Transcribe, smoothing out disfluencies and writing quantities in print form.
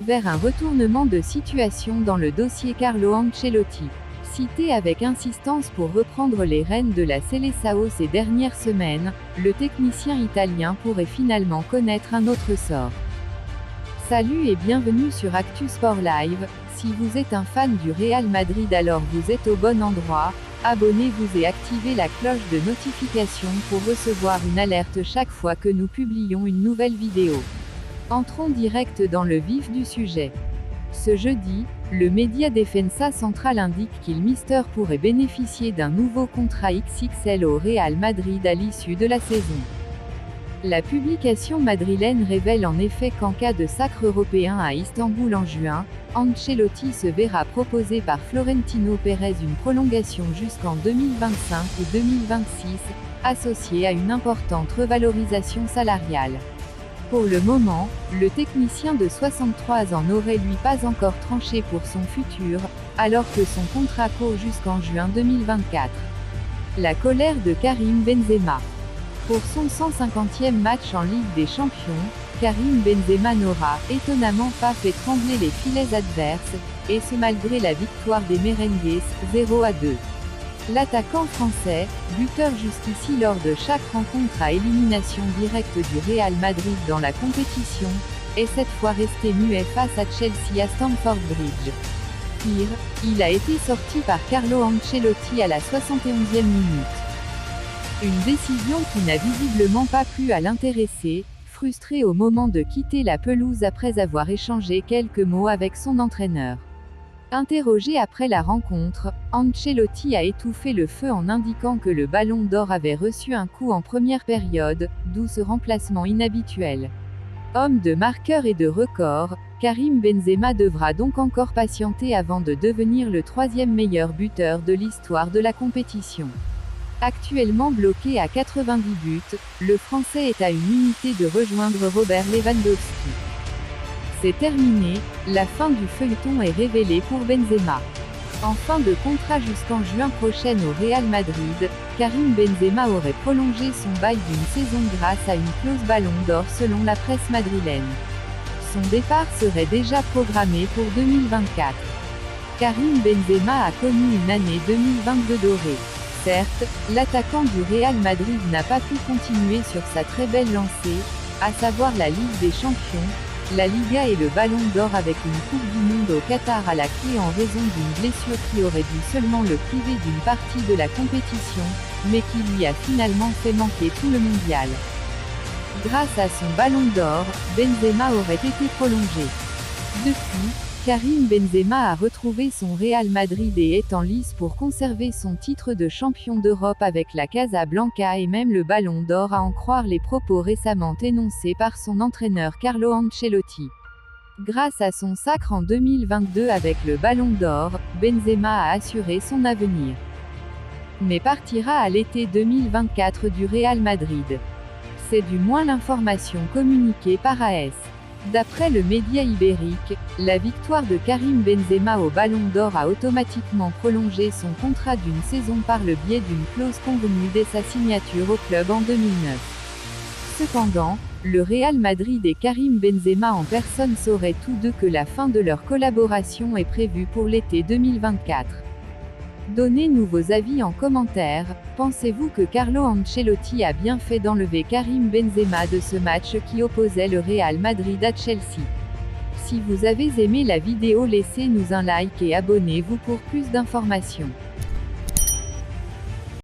vers un retournement de situation dans le dossier Carlo Ancelotti. Cité avec insistance pour reprendre les rênes de la Seleção ces dernières semaines, le technicien italien pourrait finalement connaître un autre sort. Salut et bienvenue sur Actu Sport Live. Si vous êtes un fan du Real Madrid, alors vous êtes au bon endroit. Abonnez-vous et activez la cloche de notification pour recevoir une alerte chaque fois que nous publions une nouvelle vidéo. Entrons direct dans le vif du sujet. Ce jeudi, le média Defensa Central indique qu'il Mister pourrait bénéficier d'un nouveau contrat XXL au Real Madrid à l'issue de la saison. La publication madrilène révèle en effet qu'en cas de sacre européen à Istanbul en juin, Ancelotti se verra proposer par Florentino Pérez une prolongation jusqu'en 2025 ou 2026, associée à une importante revalorisation salariale. Pour le moment, le technicien de 63 ans n'aurait lui pas encore tranché pour son futur, alors que son contrat court jusqu'en juin 2024. La colère de Karim Benzema. Pour son 150e match en Ligue des Champions, Karim Benzema n'aura, étonnamment, pas fait trembler les filets adverses, et ce malgré la victoire des Merengues, 0-2. L'attaquant français, buteur jusqu'ici lors de chaque rencontre à élimination directe du Real Madrid dans la compétition, est cette fois resté muet face à Chelsea à Stamford Bridge. Pire, il a été sorti par Carlo Ancelotti à la 71e minute. Une décision qui n'a visiblement pas plu à l'intéresser, frustré au moment de quitter la pelouse après avoir échangé quelques mots avec son entraîneur. Interrogé après la rencontre, Ancelotti a étouffé le feu en indiquant que le Ballon d'Or avait reçu un coup en première période, d'où ce remplacement inhabituel. Homme de marqueur et de record, Karim Benzema devra donc encore patienter avant de devenir le troisième meilleur buteur de l'histoire de la compétition. Actuellement bloqué à 90 buts, le Français est à une unité de rejoindre Robert Lewandowski. C'est terminé, la fin du feuilleton est révélée pour Benzema. En fin de contrat jusqu'en juin prochain au Real Madrid, Karim Benzema aurait prolongé son bail d'une saison grâce à une clause Ballon d'Or selon la presse madrilène. Son départ serait déjà programmé pour 2024. Karim Benzema a connu une année 2022 dorée. Certes, l'attaquant du Real Madrid n'a pas pu continuer sur sa très belle lancée, à savoir la Ligue des Champions, la Liga et le Ballon d'Or avec une Coupe du Monde au Qatar à la clé en raison d'une blessure qui aurait dû seulement le priver d'une partie de la compétition, mais qui lui a finalement fait manquer tout le mondial. Grâce à son Ballon d'Or, Benzema aurait été prolongé. Depuis, Karim Benzema a retrouvé son Real Madrid et est en lice pour conserver son titre de champion d'Europe avec la Casablanca et même le Ballon d'Or à en croire les propos récemment énoncés par son entraîneur Carlo Ancelotti. Grâce à son sacre en 2022 avec le Ballon d'Or, Benzema a assuré son avenir. Mais partira à l'été 2024 du Real Madrid. C'est du moins l'information communiquée par AS. D'après le média ibérique, la victoire de Karim Benzema au Ballon d'Or a automatiquement prolongé son contrat d'une saison par le biais d'une clause convenue dès sa signature au club en 2009. Cependant, le Real Madrid et Karim Benzema en personne sauraient tous deux que la fin de leur collaboration est prévue pour l'été 2024. Donnez-nous vos avis en commentaire. Pensez-vous que Carlo Ancelotti a bien fait d'enlever Karim Benzema de ce match qui opposait le Real Madrid à Chelsea? Si vous avez aimé la vidéo, laissez-nous un like et abonnez-vous pour plus d'informations.